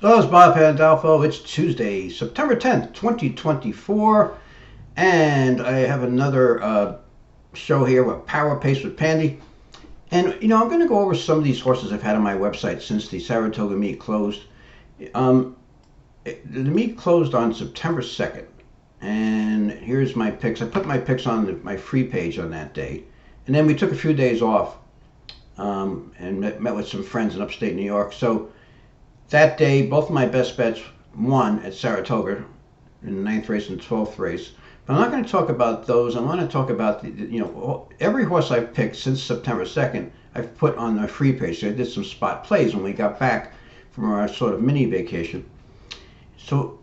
Hello, it's Bob Pandolfo. It's Tuesday, September 10th, 2024, and I have another show here with Power Pace with Pandy. And, I'm going to go over some of these horses I've had on my website since the Saratoga meet closed. The meet closed on September 2nd, and here's my picks. I put my picks on my free page on that day, and then we took a few days off and met with some friends in upstate New York. So that day, both of my best bets won at Saratoga in the 9th race and 12th race. But I'm not going to talk about those. I want to talk about every horse I've picked since September 2nd. I've put on my free page. So I did some spot plays when we got back from our sort of mini vacation. So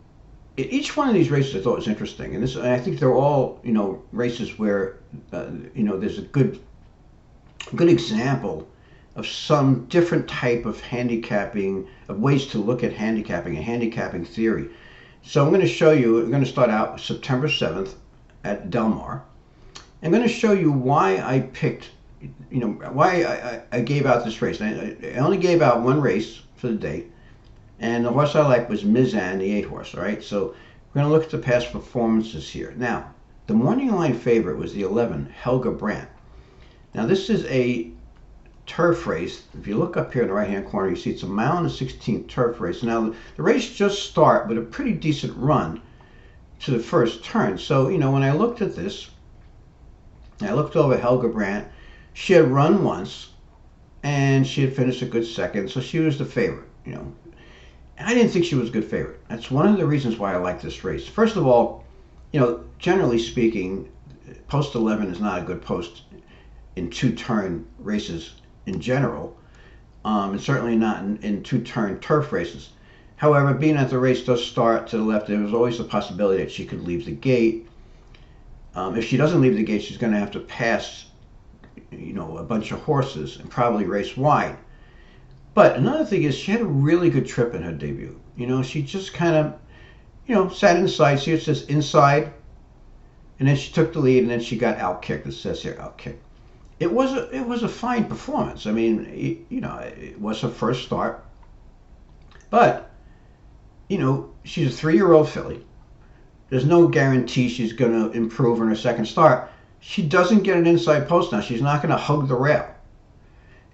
each one of these races I thought was interesting, and I think they're all races where there's a good example of some different type of handicapping, of ways to look at handicapping, a handicapping theory. So I'm going to show you, we're going to start out September 7th at Del Mar. I'm going to show you why I picked, why I gave out this race. I only gave out one race for the day, and the horse I liked was Maiden, the 8 horse, all right? So we're going to look at the past performances here. Now, the morning line favorite was the 11, Helga Brandt. Now, this is a turf race. If you look up here in the right hand corner, you see it's a mile and a 16th turf race. Now the race just started with a pretty decent run to the first turn. So when I looked at this, I looked over Helga Brandt. She had run once and she had finished a good second, so she was the favorite. And I didn't think she was a good favorite. That's one of the reasons why I like this race. First of all, generally speaking, post 11 is not a good post in 2-turn races in general, and certainly not in 2-turn turf races. However, being that the race does start to the left, there was always the possibility that she could leave the gate. If she doesn't leave the gate, she's going to have to pass, a bunch of horses and probably race wide. But another thing is she had a really good trip in her debut. She just kind of, sat inside. See, it says inside, and then she took the lead, and then she got outkicked. It says here outkicked. It was a fine performance. I mean, it was her first start, but she's a 3-year-old filly. There's no guarantee she's going to improve in her second start. She doesn't get an inside post now. She's not going to hug the rail,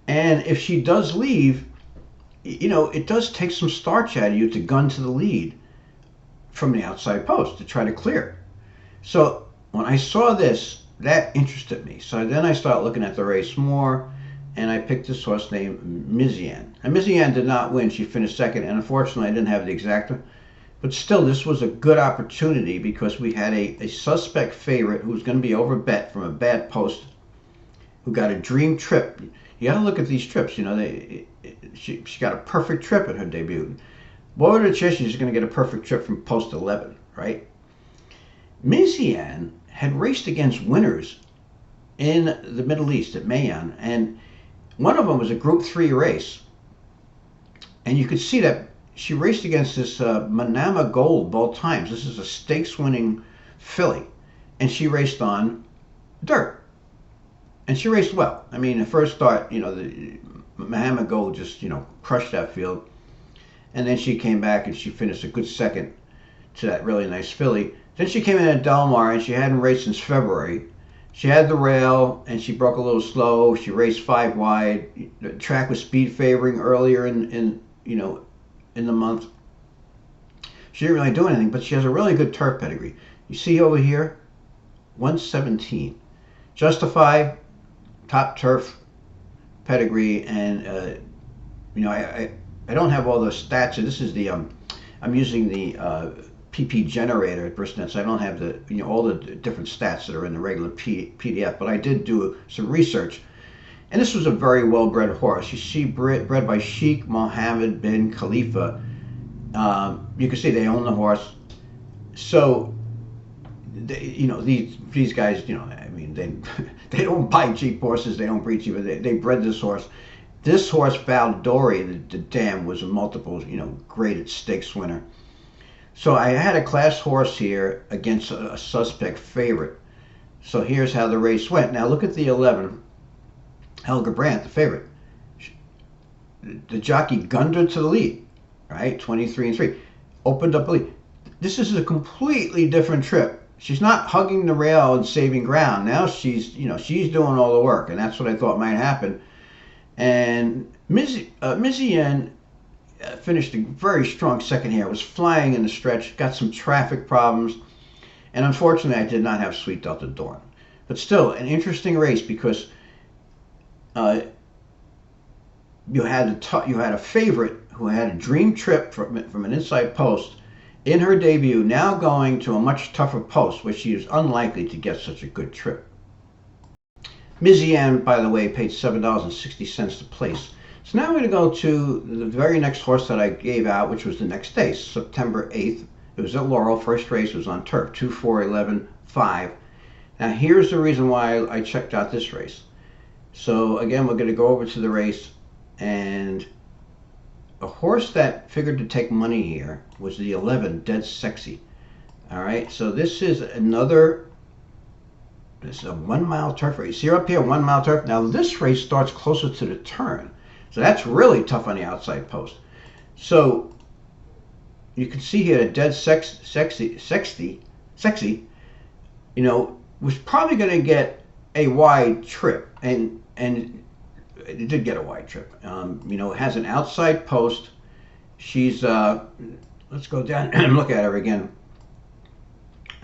and if she does leave, it does take some starch out of you to gun to the lead from the outside post to try to clear. So when I saw this, that interested me. So then I started looking at the race more, and I picked this horse named Maiden. And Maiden did not win. She finished second, and unfortunately I didn't have the exacta. But still, this was a good opportunity because we had a suspect favorite who was going to be overbet from a bad post, who got a dream trip. You got to look at these trips. She got a perfect trip in her debut. What would the chances she's going to get a perfect trip from post 11, right? Maiden had raced against winners in the Middle East at Mayan, and one of them was a Group 3 race. And you could see that she raced against this Manama Gold both times. This is a stakes-winning filly, and she raced on dirt. And she raced well. I mean, the first start, the Manama Gold just, crushed that field. And then she came back and she finished a good second to that really nice filly. Then she came in at Del Mar, and she hadn't raced since February. She had the rail, and she broke a little slow. She raced 5 wide. The track was speed favoring earlier in the month. She didn't really do anything, but she has a really good turf pedigree. You see over here, 117. Justify, top turf pedigree, and I don't have all the stats. This is the I'm using the PP generator at Bristnet, so I don't have the all the different stats that are in the regular PDF, but I did do some research, and this was a very well-bred horse. You see, bred by Sheikh Mohammed bin Khalifa. You can see they own the horse, so these guys, I mean, they don't buy cheap horses, they don't breed cheap. They bred this horse. This horse, Valdori, the dam, was a multiple graded stakes winner. So I had a class horse here against a suspect favorite. So here's how the race went. Now look at the 11, Helga Brandt, the favorite. The jockey gunned her to the lead. right? 23-3. Opened up a lead. This is a completely different trip. She's not hugging the rail and saving ground. Now she's doing all the work, and that's what I thought might happen. And Missy Yen finished a very strong second here. Was flying in the stretch, got some traffic problems, and unfortunately, I did not have Sweet Delta Dawn. But still, an interesting race because uh, you had a favorite who had a dream trip from an inside post in her debut, now going to a much tougher post, which she is unlikely to get such a good trip. Missy Ann, by the way, paid $7.60 to place. So now we're going to go to the very next horse that I gave out, which was the next day, September 8th. It was at Laurel. First race was on turf, 2-4-11-5. Now here's the reason why I checked out this race. So again, we're going to go over to the race, and a horse that figured to take money here was the 11, Dead Sexy. All right, so this is a 1 mile turf race. See up here, 1 mile turf. Now this race starts closer to the turn, so that's really tough on the outside post. So you can see here that Dead Sexy, was probably going to get a wide trip, and it did get a wide trip. It has an outside post. She's let's go down and look at her again.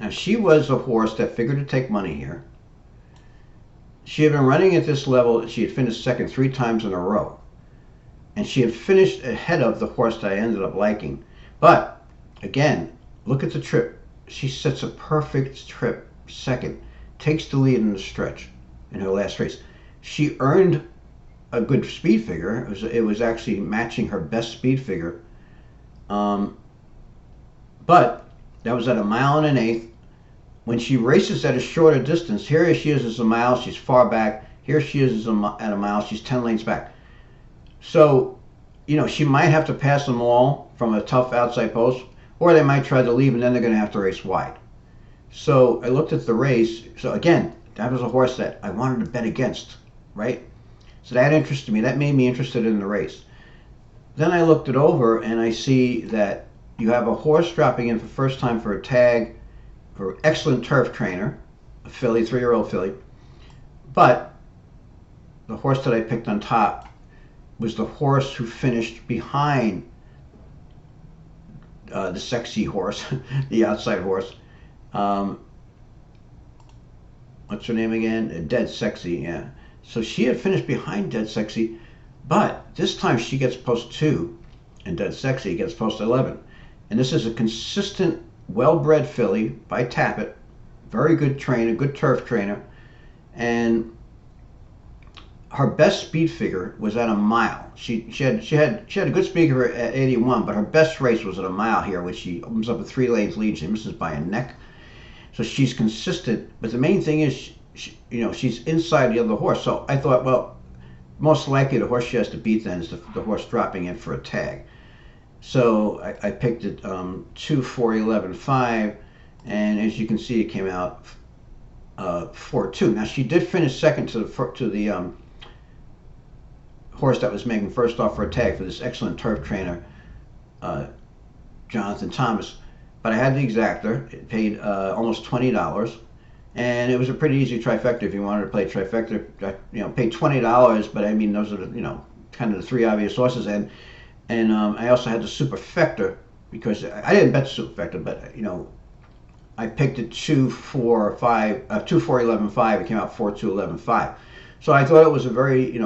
Now she was a horse that figured to take money here. She had been running at this level. She had finished second 3 times in a row, and she had finished ahead of the horse that I ended up liking. But again, look at the trip. She sets a perfect trip second, takes the lead in the stretch in her last race. She earned a good speed figure. It was actually matching her best speed figure. But that was at 1 1/8 miles. When she races at a shorter distance, here she is as a mile, she's far back. Here she is at a mile, she's 10 lanes back. So, she might have to pass them all from a tough outside post, or they might try to leave and then they're going to have to race wide. So I looked at the race. So again, that was a horse that I wanted to bet against, right? So that interested me. That made me interested in the race. Then I looked it over and I see that you have a horse dropping in for first time for a tag for excellent turf trainer, a filly, 3-year-old filly. But the horse that I picked on top was the horse who finished behind the sexy horse, the outside horse. What's her name again? Dead Sexy, yeah. So she had finished behind Dead Sexy, but this time she gets post 2 and Dead Sexy gets post 11. And this is a consistent, well-bred filly by Tappet. Very good trainer, good turf trainer. And her best speed figure was at a mile. She had a good speed figure at 81, but her best race was at a mile here, which she opens up a 3 lanes lead. She misses by a neck. So she's consistent, but the main thing is, she's inside the other horse. So I thought, well, most likely the horse she has to beat then is the horse dropping in for a tag. So I picked it 2-4-11-5, and as you can see, it came out 4-2. Now she did finish second to the horse that was making first off for a tag for this excellent turf trainer, Jonathan Thomas. But I had the exactor. It paid almost $20, and it was a pretty easy trifecta if you wanted to play trifecta. Paid $20, but I mean those are kind of the 3 obvious sources, and I also had the superfecta because I didn't bet the superfecta, but I picked it 2-4-11-5. It came out 4-2-11-5. So I thought it was a very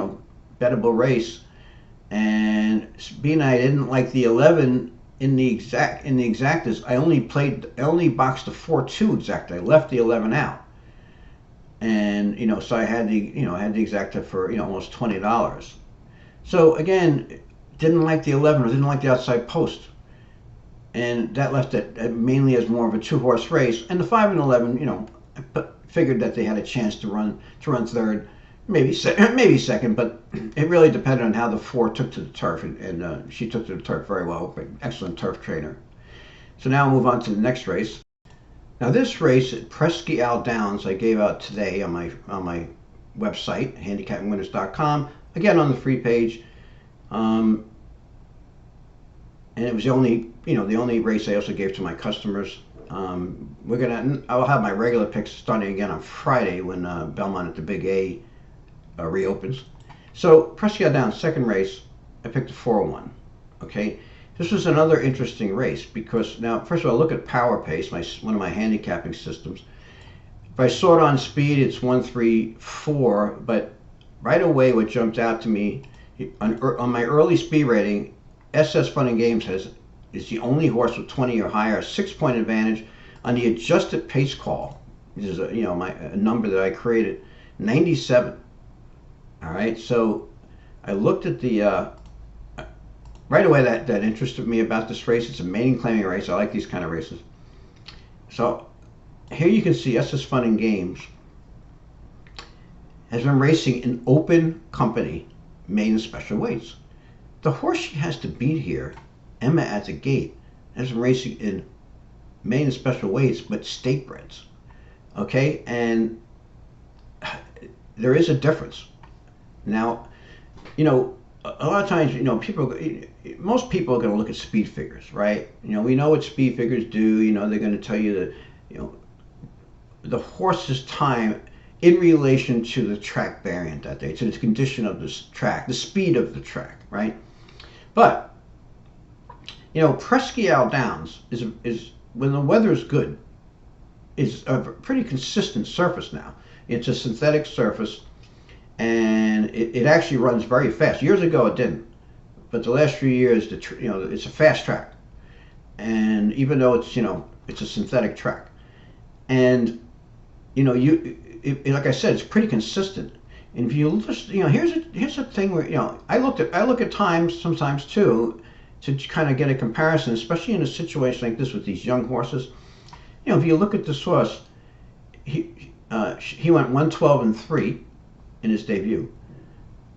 bettable race, and being I didn't like the 11. In the exactas, I only boxed the 4-2 exact. I left the 11 out, and so I had the exacta for almost $20. So again, didn't like the 11 or didn't like the outside post, and that left it mainly as more of a 2-horse race. And the 5 and 11, I figured that they had a chance to run third, maybe second, but it really depended on how the 4 took to the turf, and she took to the turf very well. Excellent turf trainer. So now I'll move on to the next race. Now this race at Presque Isle Downs I gave out today on my website, handicappingwinners.com. Again, on the free page. and it was the only, the only race I also gave to my customers. I'll have my regular picks starting again on Friday when Belmont at the Big A reopens. So Prescott Downs, second race, I picked a 401. Okay, this was another interesting race because now, first of all, look at power pace, one of my handicapping systems. If I sort on speed, it's 134, but right away what jumped out to me on my early speed rating, SS Fun and Games is the only horse with 20 or higher, 6-point advantage on the adjusted pace call, which is a number that I created, 97. All right, so I looked at the right away that interested me about this race. It's a maiden claiming race. I like these kind of races. So here you can see SS Fun and Games has been racing in open company maiden special weights. The horse she has to beat here, Emma at the Gate, has been racing in maiden special weights but state breds. Okay, and there is a difference. Now, a lot of times, most people are going to look at speed figures, right? We know what speed figures do. They're going to tell you that, the horse's time in relation to the track variant that day, to the condition of this track, the speed of the track, right? But, Prescott Downs is when the weather is good, is a pretty consistent surface now. It's a synthetic surface, and it actually runs very fast. Years ago, it didn't, but the last few years, it's a fast track, and even though it's a synthetic track, and like I said, it's pretty consistent. And if you just, here's a thing where I look at times sometimes too to kind of get a comparison, especially in a situation like this with these young horses. If you look at this horse, he went 112-3 in his debut,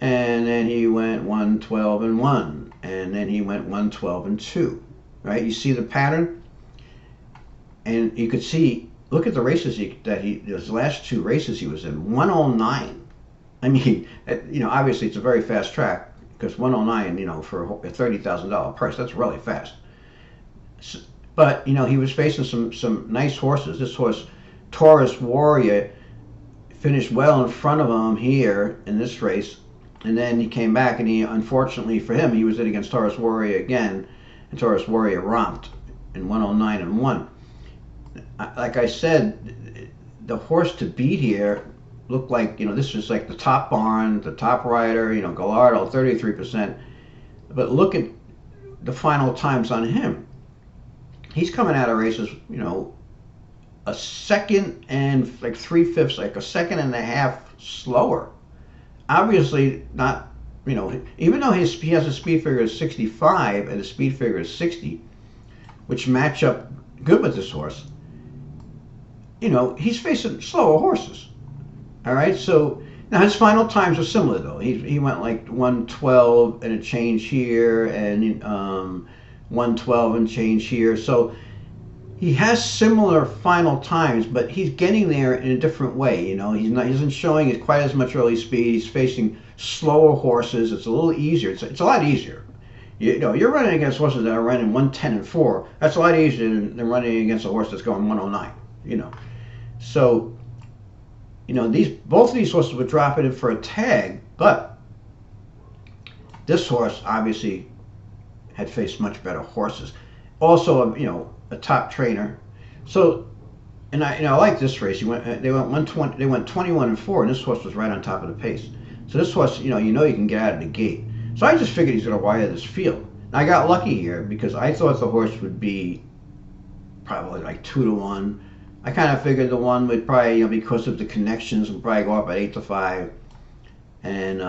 and then he went 112-1, and then he went 112-2. Right? You see the pattern, and you could see. Look at the races those last two races he was in. 109. I mean, obviously it's a very fast track because 109, for a $30,000 purse, that's really fast. But he was facing some nice horses. This horse, Taurus Warrior, finished well in front of him here in this race, and then he came back and unfortunately for him, he was in against Taurus Warrior again, and Taurus Warrior romped in 109-1. Like I said, the horse to beat here looked like, this was like the top barn, the top rider, Gallardo, 33%. But look at the final times on him. He's coming out of races, a second and like 3/5, like a second and a half slower. Obviously not, even though he has a speed figure of 65 and a speed figure of 60, which match up good with this horse. He's facing slower horses. All right, so now his final times are similar though. He went like 112 and a change here, and 112 and change here. So he has similar final times, but he's getting there in a different way. He isn't showing quite as much early speed. He's facing slower horses. It's a little easier. It's a lot easier. You're running against horses that are running 110-4. That's a lot easier than running against a horse that's going 109. So, both of these horses were dropping in for a tag, but this horse obviously had faced much better horses. Also, a top trainer. So, and I like this race. They went 21-4, and this horse was right on top of the pace. So this horse, you can get out of the gate. So I just figured he's going to wire this field. Now I got lucky here because I thought the horse would be probably like 2-1. I kind of figured the one would probably, because of the connections, would probably go up at 8-5, and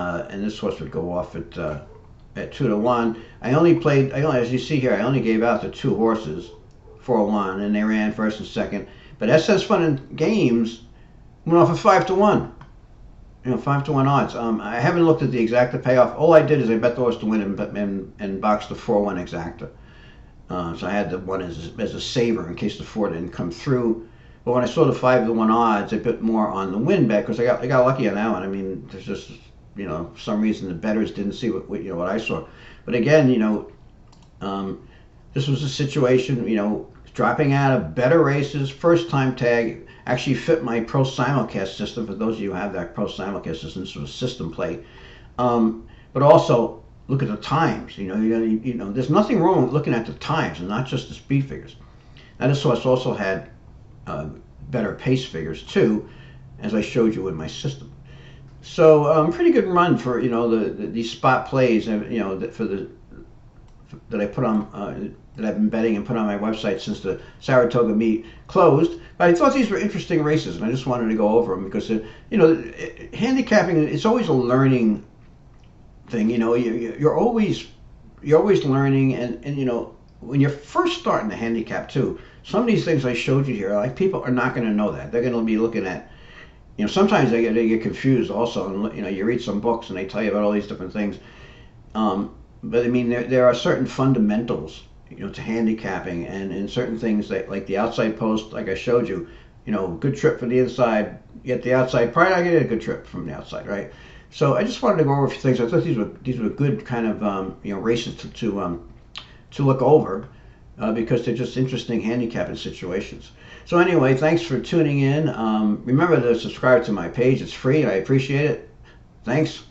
this horse would go off at 2-1. As you see here, I only gave out the two horses, 4-1, and they ran first and second. But SS Fun and Games went off at 5-1. 5-1 odds. I haven't looked at the exacta payoff. All I did is I bet the horse to win and boxed the 4-1 exacta. So I had the one as a saver in case the 4 didn't come through. But when I saw the 5-1 odds, I bet more on the win bet because I got lucky on that one. I mean, there's just for some reason the bettors didn't see what I saw. But again, This was a situation, dropping out of better races, first time tag, actually fit my pro simulcast system. For those of you who have that pro simulcast system, this was a system plate. But also look at the times. There's nothing wrong with looking at the times and not just the speed figures. Now this horse also had better pace figures too, as I showed you in my system. So pretty good run for these spot plays, that I put on that I've been betting and put on my website since the Saratoga meet closed. But I thought these were interesting races, and I just wanted to go over them because handicapping, it's always a learning thing. You're always learning, and when you're first starting to handicap too, some of these things I showed you here, like, people are not going to know that. They're going to be looking at, sometimes they get confused also, and you read some books and they tell you about all these different things. But I mean, there are certain fundamentals, to handicapping, and certain things that, like the outside post, like I showed you, good trip from the inside, get the outside, probably not get a good trip from the outside, right? So I just wanted to go over a few things. I thought these were good kind of races to look over, because they're just interesting handicapping situations. So anyway, thanks for tuning in. Remember to subscribe to my page. It's free. I appreciate it. Thanks.